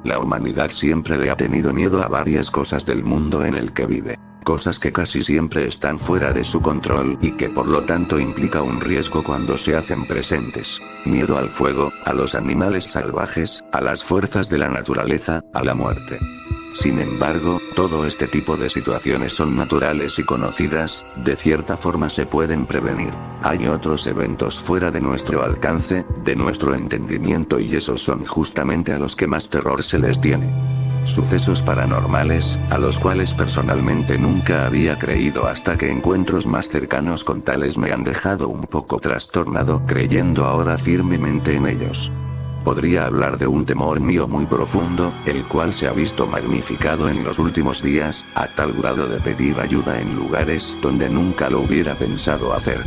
La humanidad siempre le ha tenido miedo a varias cosas del mundo en el que vive. Cosas que casi siempre están fuera de su control y que por lo tanto implica un riesgo cuando se hacen presentes. Miedo al fuego, a los animales salvajes, a las fuerzas de la naturaleza, a la muerte. Sin embargo, todo este tipo de situaciones son naturales y conocidas, de cierta forma se pueden prevenir. Hay otros eventos fuera de nuestro alcance, de nuestro entendimiento y esos son justamente a los que más terror se les tiene. Sucesos paranormales, a los cuales personalmente nunca había creído hasta que encuentros más cercanos con tales me han dejado un poco trastornado creyendo ahora firmemente en ellos. Podría hablar de un temor mío muy profundo, el cual se ha visto magnificado en los últimos días, a tal grado de pedir ayuda en lugares donde nunca lo hubiera pensado hacer.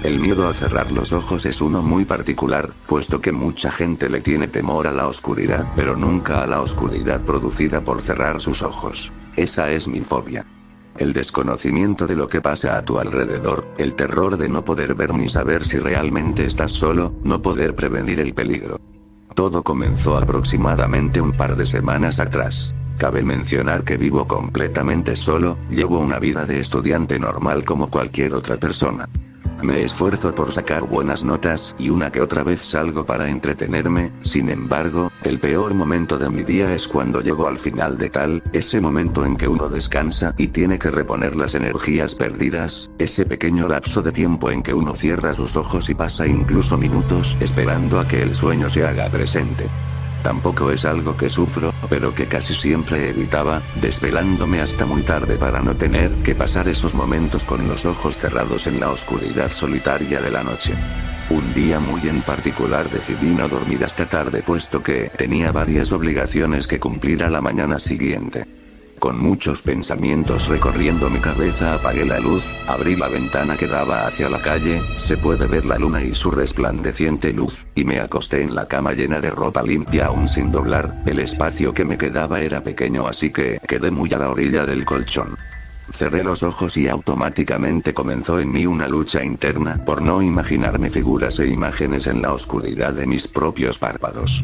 El miedo a cerrar los ojos es uno muy particular, puesto que mucha gente le tiene temor a la oscuridad, pero nunca a la oscuridad producida por cerrar sus ojos. Esa es mi fobia. El desconocimiento de lo que pasa a tu alrededor, el terror de no poder ver ni saber si realmente estás solo, no poder prevenir el peligro. Todo comenzó aproximadamente un par de semanas atrás. Cabe mencionar que vivo completamente solo, llevo una vida de estudiante normal como cualquier otra persona. Me esfuerzo por sacar buenas notas y una que otra vez salgo para entretenerme, sin embargo, el peor momento de mi día es cuando llego al final de ese momento en que uno descansa y tiene que reponer las energías perdidas, ese pequeño lapso de tiempo en que uno cierra sus ojos y pasa incluso minutos esperando a que el sueño se haga presente. Tampoco es algo que sufro, pero que casi siempre evitaba, desvelándome hasta muy tarde para no tener que pasar esos momentos con los ojos cerrados en la oscuridad solitaria de la noche. Un día muy en particular decidí no dormir hasta tarde puesto que tenía varias obligaciones que cumplir a la mañana siguiente. Con muchos pensamientos recorriendo mi cabeza apagué la luz, abrí la ventana que daba hacia la calle, se puede ver la luna y su resplandeciente luz, y me acosté en la cama llena de ropa limpia aún sin doblar, el espacio que me quedaba era pequeño así que quedé muy a la orilla del colchón. Cerré los ojos y automáticamente comenzó en mí una lucha interna por no imaginarme figuras e imágenes en la oscuridad de mis propios párpados.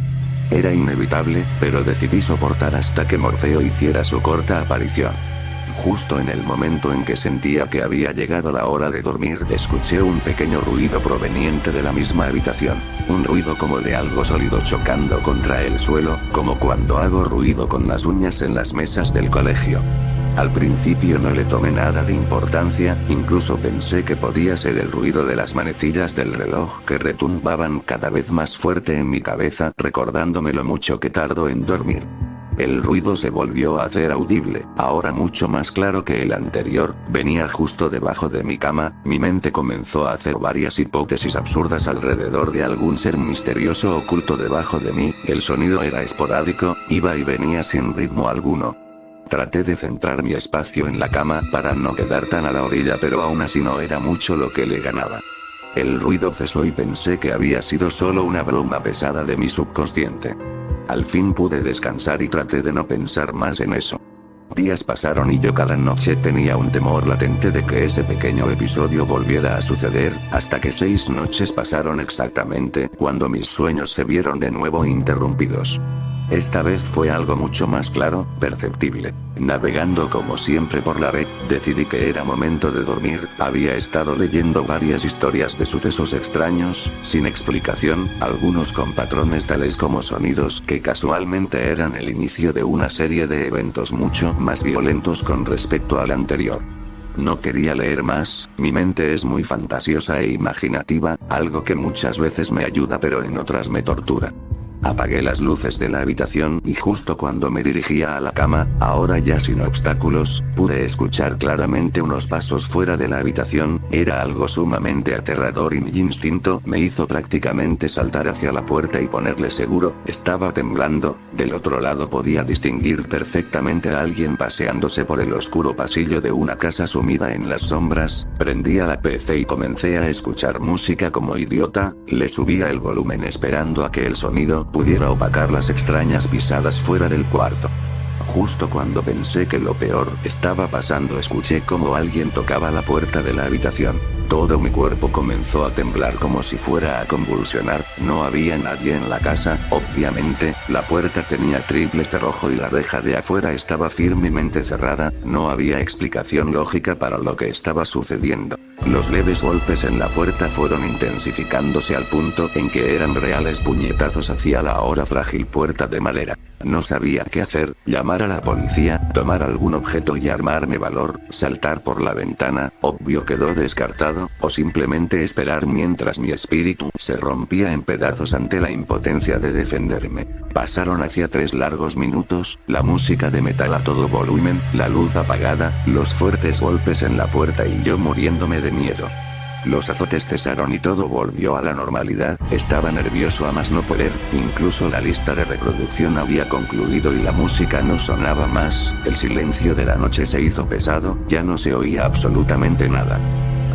Era inevitable, pero decidí soportar hasta que Morfeo hiciera su corta aparición. Justo en el momento en que sentía que había llegado la hora de dormir, escuché un pequeño ruido proveniente de la misma habitación. Un ruido como de algo sólido chocando contra el suelo, como cuando hago ruido con las uñas en las mesas del colegio. Al principio no le tomé nada de importancia, incluso pensé que podía ser el ruido de las manecillas del reloj que retumbaban cada vez más fuerte en mi cabeza, recordándome lo mucho que tardo en dormir. El ruido se volvió a hacer audible, ahora mucho más claro que el anterior, venía justo debajo de mi cama, mi mente comenzó a hacer varias hipótesis absurdas alrededor de algún ser misterioso oculto debajo de mí, el sonido era esporádico, iba y venía sin ritmo alguno. Traté de centrar mi espacio en la cama para no quedar tan a la orilla pero aún así no era mucho lo que le ganaba. El ruido cesó y pensé que había sido solo una broma pesada de mi subconsciente. Al fin pude descansar y traté de no pensar más en eso. Días pasaron y yo cada noche tenía un temor latente de que ese pequeño episodio volviera a suceder, hasta que 6 noches pasaron exactamente cuando mis sueños se vieron de nuevo interrumpidos. Esta vez fue algo mucho más claro, perceptible. Navegando como siempre por la red, decidí que era momento de dormir, había estado leyendo varias historias de sucesos extraños, sin explicación, algunos con patrones tales como sonidos que casualmente eran el inicio de una serie de eventos mucho más violentos con respecto al anterior. No quería leer más, mi mente es muy fantasiosa e imaginativa, algo que muchas veces me ayuda pero en otras me tortura. Apagué las luces de la habitación y justo cuando me dirigía a la cama, ahora ya sin obstáculos, pude escuchar claramente unos pasos fuera de la habitación, era algo sumamente aterrador y mi instinto me hizo prácticamente saltar hacia la puerta y ponerle seguro, estaba temblando, del otro lado podía distinguir perfectamente a alguien paseándose por el oscuro pasillo de una casa sumida en las sombras, prendí a la PC y comencé a escuchar música como idiota, le subía el volumen esperando a que el sonido pudiera opacar las extrañas pisadas fuera del cuarto. Justo cuando pensé que lo peor estaba pasando escuché como alguien tocaba la puerta de la habitación. Todo mi cuerpo comenzó a temblar como si fuera a convulsionar. No había nadie en la casa, obviamente. La puerta tenía triple cerrojo y la reja de afuera estaba firmemente cerrada. No había explicación lógica para lo que estaba sucediendo. Los leves golpes en la puerta fueron intensificándose al punto en que eran reales puñetazos hacia la ahora frágil puerta de madera. No sabía qué hacer, llamar a la policía, tomar algún objeto y armarme valor, saltar por la ventana, obvio quedó descartado, o simplemente esperar mientras mi espíritu se rompía en pedazos ante la impotencia de defenderme. Pasaron hacia 3 largos minutos, la música de metal a todo volumen, la luz apagada, los fuertes golpes en la puerta y yo muriéndome de miedo. Los azotes cesaron y todo volvió a la normalidad. Estaba nervioso a más no poder, incluso la lista de reproducción había concluido y la música no sonaba más. El silencio de la noche se hizo pesado, ya no se oía absolutamente nada.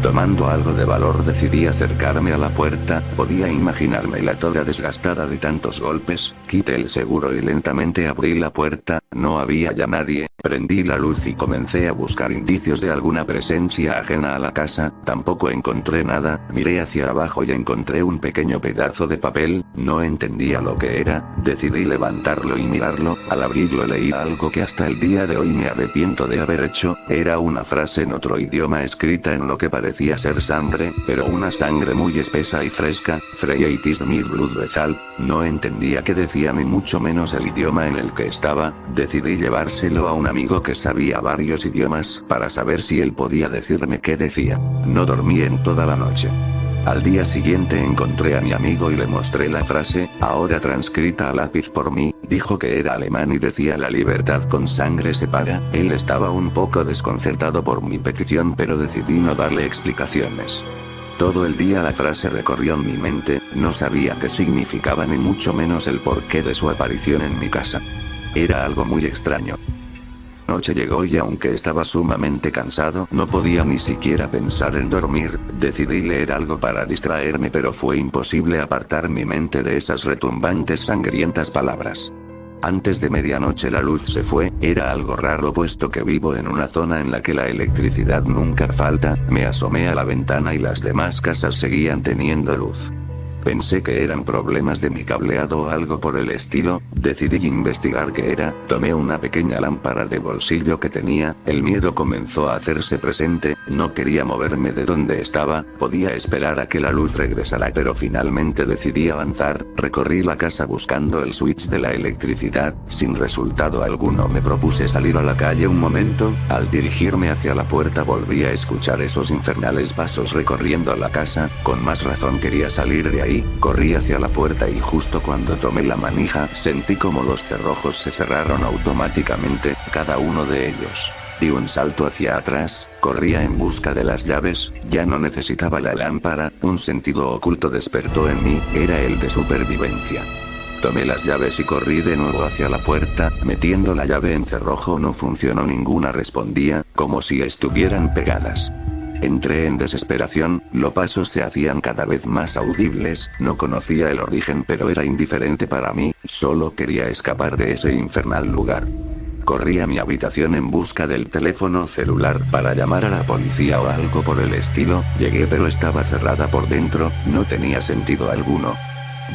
Tomando algo de valor decidí acercarme a la puerta, podía imaginármela toda desgastada de tantos golpes. Quité el seguro y lentamente abrí la puerta, no había ya nadie, prendí la luz y comencé a buscar indicios de alguna presencia ajena a la casa, tampoco encontré nada, miré hacia abajo y encontré un pequeño pedazo de papel, no entendía lo que era, decidí levantarlo y mirarlo, al abrirlo leí algo que hasta el día de hoy me arrepiento de haber hecho, era una frase en otro idioma escrita en lo que parecía ser sangre, pero una sangre muy espesa y fresca. Freya it is my blood vessel. No entendía qué decía ni mucho menos el idioma en el que estaba. Decidí llevárselo a un amigo que sabía varios idiomas para saber si él podía decirme qué decía. No dormí en toda la noche. Al día siguiente encontré a mi amigo y le mostré la frase, ahora transcrita a lápiz por mí, dijo que era alemán y decía la libertad con sangre se paga. Él estaba un poco desconcertado por mi petición pero decidí no darle explicaciones. Todo el día la frase recorrió en mi mente, no sabía qué significaba ni mucho menos el porqué de su aparición en mi casa. Era algo muy extraño. Noche llegó y aunque estaba sumamente cansado no podía ni siquiera pensar en dormir, decidí leer algo para distraerme pero fue imposible apartar mi mente de esas retumbantes sangrientas palabras. Antes de medianoche la luz se fue, era algo raro puesto que vivo en una zona en la que la electricidad nunca falta, me asomé a la ventana y las demás casas seguían teniendo luz. Pensé que eran problemas de mi cableado o algo por el estilo, decidí investigar qué era, tomé una pequeña lámpara de bolsillo que tenía, el miedo comenzó a hacerse presente, no quería moverme de donde estaba, podía esperar a que la luz regresara pero finalmente decidí avanzar, recorrí la casa buscando el switch de la electricidad, sin resultado alguno me propuse salir a la calle un momento, al dirigirme hacia la puerta volví a escuchar esos infernales pasos recorriendo la casa, con más razón quería salir de ahí. Corrí hacia la puerta y justo cuando tomé la manija sentí como los cerrojos se cerraron automáticamente, cada uno de ellos. Di un salto hacia atrás, corría en busca de las llaves, ya no necesitaba la lámpara, un sentido oculto despertó en mí, era el de supervivencia. Tomé las llaves y corrí de nuevo hacia la puerta, metiendo la llave en cerrojo no funcionó ninguna respondía, como si estuvieran pegadas. Entré en desesperación, los pasos se hacían cada vez más audibles, no conocía el origen pero era indiferente para mí, solo quería escapar de ese infernal lugar. Corrí a mi habitación en busca del teléfono celular para llamar a la policía o algo por el estilo, llegué pero estaba cerrada por dentro, no tenía sentido alguno.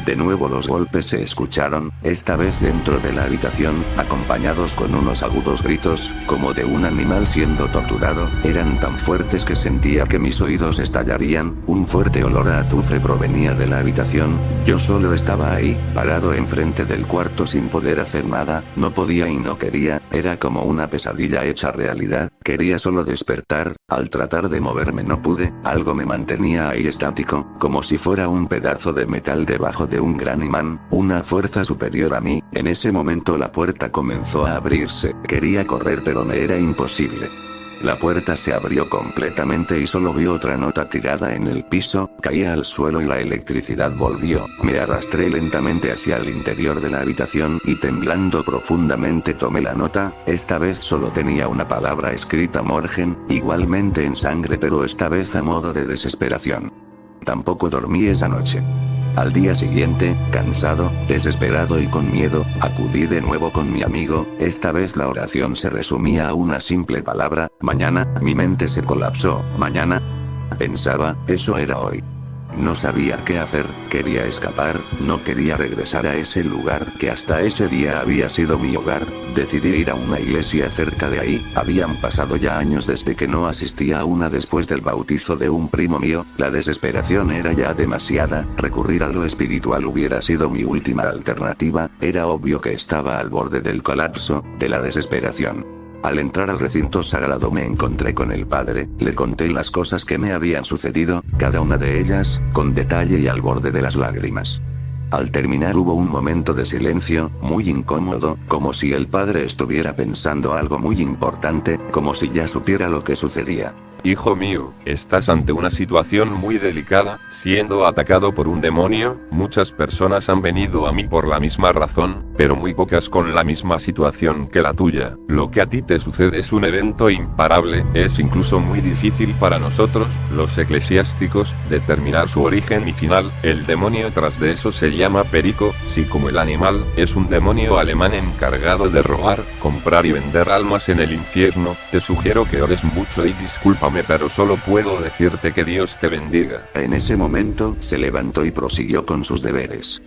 De nuevo los golpes se escucharon, esta vez dentro de la habitación, acompañados con unos agudos gritos, como de un animal siendo torturado, eran tan fuertes que sentía que mis oídos estallarían, un fuerte olor a azufre provenía de la habitación, yo solo estaba ahí, parado enfrente del cuarto sin poder hacer nada, no podía y no quería, era como una pesadilla hecha realidad, quería solo despertar, al tratar de moverme no pude, algo me mantenía ahí estático, como si fuera un pedazo de metal debajo de un gran imán, una fuerza superior a mí, en ese momento la puerta comenzó a abrirse, quería correr pero me era imposible. La puerta se abrió completamente y solo vi otra nota tirada en el piso, caía al suelo y la electricidad volvió, me arrastré lentamente hacia el interior de la habitación y temblando profundamente tomé la nota, esta vez solo tenía una palabra escrita Morgen, igualmente en sangre pero esta vez a modo de desesperación. Tampoco dormí esa noche. Al día siguiente, cansado, desesperado y con miedo, acudí de nuevo con mi amigo, esta vez la oración se resumía a una simple palabra, mañana, mi mente se colapsó, mañana. Pensaba, eso era hoy. No sabía qué hacer, quería escapar, no quería regresar a ese lugar que hasta ese día había sido mi hogar. Decidí ir a una iglesia cerca de ahí. Habían pasado ya años desde que no asistía a una después del bautizo de un primo mío. La desesperación era ya demasiada, recurrir a lo espiritual hubiera sido mi última alternativa. Era obvio que estaba al borde del colapso, de la desesperación. Al entrar al recinto sagrado me encontré con el padre, le conté las cosas que me habían sucedido, cada una de ellas, con detalle y al borde de las lágrimas. Al terminar hubo un momento de silencio, muy incómodo, como si el padre estuviera pensando algo muy importante, como si ya supiera lo que sucedía. Hijo mío, estás ante una situación muy delicada, siendo atacado por un demonio. Muchas personas han venido a mí por la misma razón, pero muy pocas con la misma situación que la tuya. Lo que a ti te sucede es un evento imparable, es incluso muy difícil para nosotros, los eclesiásticos, determinar su origen y final. El demonio tras de eso se llama Perico, sí, como el animal, es un demonio alemán encargado de robar, comprar y vender almas en el infierno. Te sugiero que ores mucho y discúlpame, pero solo puedo decirte que Dios te bendiga. En ese momento, se levantó y prosiguió con sus deberes.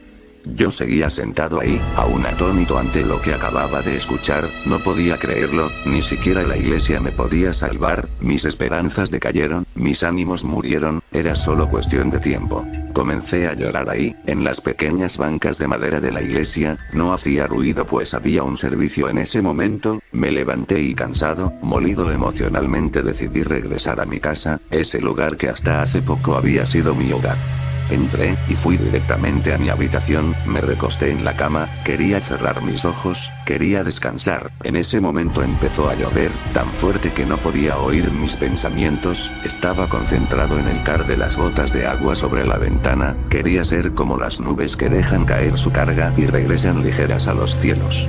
Yo seguía sentado ahí, aún atónito ante lo que acababa de escuchar, no podía creerlo, ni siquiera la iglesia me podía salvar, mis esperanzas decayeron, mis ánimos murieron, era solo cuestión de tiempo. Comencé a llorar ahí, en las pequeñas bancas de madera de la iglesia, no hacía ruido pues había un servicio en ese momento. Me levanté y cansado, molido emocionalmente decidí regresar a mi casa, ese lugar que hasta hace poco había sido mi hogar. Entré, y fui directamente a mi habitación, me recosté en la cama, quería cerrar mis ojos, quería descansar. En ese momento empezó a llover, tan fuerte que no podía oír mis pensamientos, estaba concentrado en el caer de las gotas de agua sobre la ventana, quería ser como las nubes que dejan caer su carga y regresan ligeras a los cielos.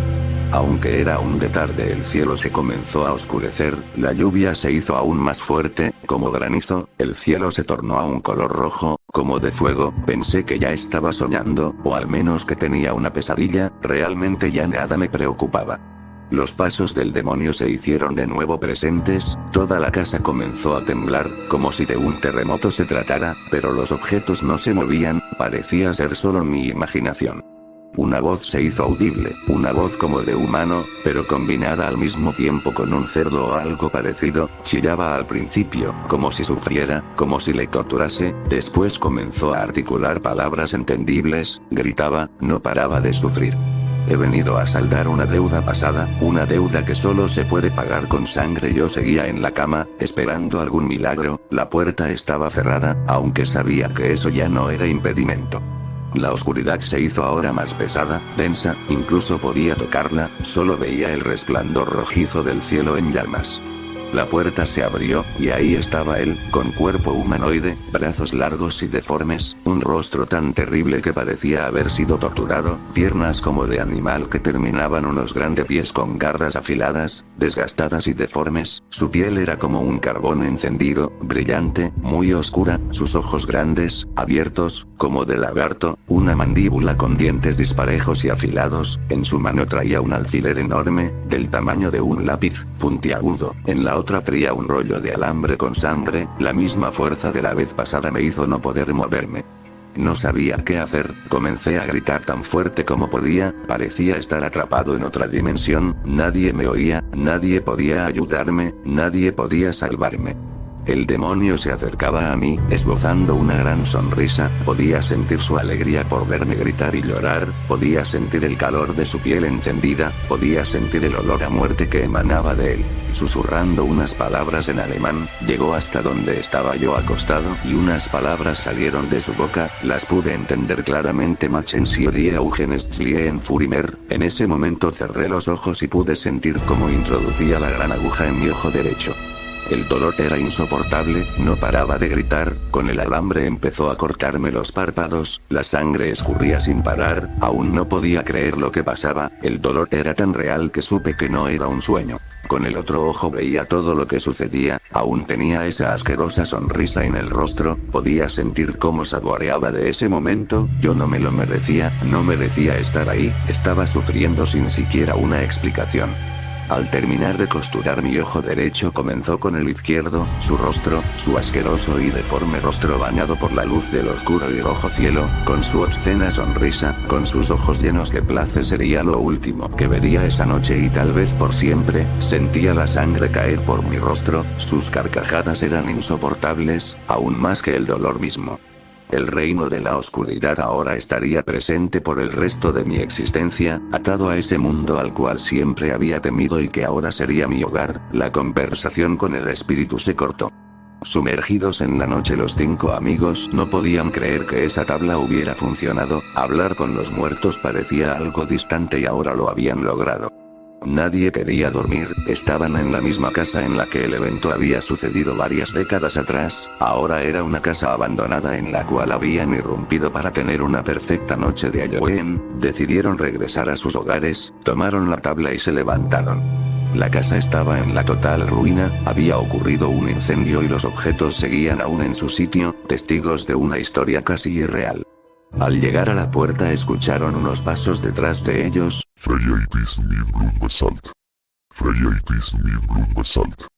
Aunque era aún de tarde, el cielo se comenzó a oscurecer, la lluvia se hizo aún más fuerte, como granizo, el cielo se tornó a un color rojo, como de fuego. Pensé que ya estaba soñando, o al menos que tenía una pesadilla, realmente ya nada me preocupaba. Los pasos del demonio se hicieron de nuevo presentes, toda la casa comenzó a temblar, como si de un terremoto se tratara, pero los objetos no se movían, parecía ser solo mi imaginación. Una voz se hizo audible, una voz como de humano, pero combinada al mismo tiempo con un cerdo o algo parecido, chillaba al principio, como si sufriera, como si le torturase, después comenzó a articular palabras entendibles, gritaba, no paraba de sufrir. He venido a saldar una deuda pasada, una deuda que solo se puede pagar con sangre. Yo seguía en la cama, esperando algún milagro, la puerta estaba cerrada, aunque sabía que eso ya no era impedimento. La oscuridad se hizo ahora más pesada, densa, incluso podía tocarla, solo veía el resplandor rojizo del cielo en llamas. La puerta se abrió, y ahí estaba él, con cuerpo humanoide, brazos largos y deformes, un rostro tan terrible que parecía haber sido torturado, piernas como de animal que terminaban unos grandes pies con garras afiladas, desgastadas y deformes, su piel era como un carbón encendido, brillante, muy oscura, sus ojos grandes, abiertos, como de lagarto, una mandíbula con dientes disparejos y afilados, en su mano traía un alfiler enorme, del tamaño de un lápiz, puntiagudo, en la otra traía un rollo de alambre con sangre. La misma fuerza de la vez pasada me hizo no poder moverme. No sabía qué hacer, comencé a gritar tan fuerte como podía, parecía estar atrapado en otra dimensión, nadie me oía, nadie podía ayudarme, nadie podía salvarme. El demonio se acercaba a mí, esbozando una gran sonrisa, podía sentir su alegría por verme gritar y llorar, podía sentir el calor de su piel encendida, podía sentir el olor a muerte que emanaba de él. Susurrando unas palabras en alemán, llegó hasta donde estaba yo acostado y unas palabras salieron de su boca, las pude entender claramente: Machen Sie die Augen en Furimer. En ese momento cerré los ojos y pude sentir cómo introducía la gran aguja en mi ojo derecho. El dolor era insoportable, no paraba de gritar, con el alambre empezó a cortarme los párpados, la sangre escurría sin parar, aún no podía creer lo que pasaba, el dolor era tan real que supe que no era un sueño. Con el otro ojo veía todo lo que sucedía, aún tenía esa asquerosa sonrisa en el rostro, podía sentir cómo saboreaba de ese momento. Yo no me lo merecía, no merecía estar ahí, estaba sufriendo sin siquiera una explicación. Al terminar de costurar mi ojo derecho comenzó con el izquierdo, su rostro, su asqueroso y deforme rostro bañado por la luz del oscuro y rojo cielo, con su obscena sonrisa, con sus ojos llenos de placer sería lo último que vería esa noche y tal vez por siempre. Sentía la sangre caer por mi rostro, sus carcajadas eran insoportables, aún más que el dolor mismo. El reino de la oscuridad ahora estaría presente por el resto de mi existencia, atado a ese mundo al cual siempre había temido y que ahora sería mi hogar. La conversación con el espíritu se cortó. Sumergidos en la noche los 5 amigos no podían creer que esa tabla hubiera funcionado, hablar con los muertos parecía algo distante y ahora lo habían logrado. Nadie quería dormir, estaban en la misma casa en la que el evento había sucedido varias décadas atrás, ahora era una casa abandonada en la cual habían irrumpido para tener una perfecta noche de Halloween. Decidieron regresar a sus hogares, tomaron la tabla y se levantaron. La casa estaba en la total ruina, había ocurrido un incendio y los objetos seguían aún en su sitio, testigos de una historia casi irreal. Al llegar a la puerta escucharon unos pasos detrás de ellos. Freya it is mid blood basalt. Freya it is mid blood basalt.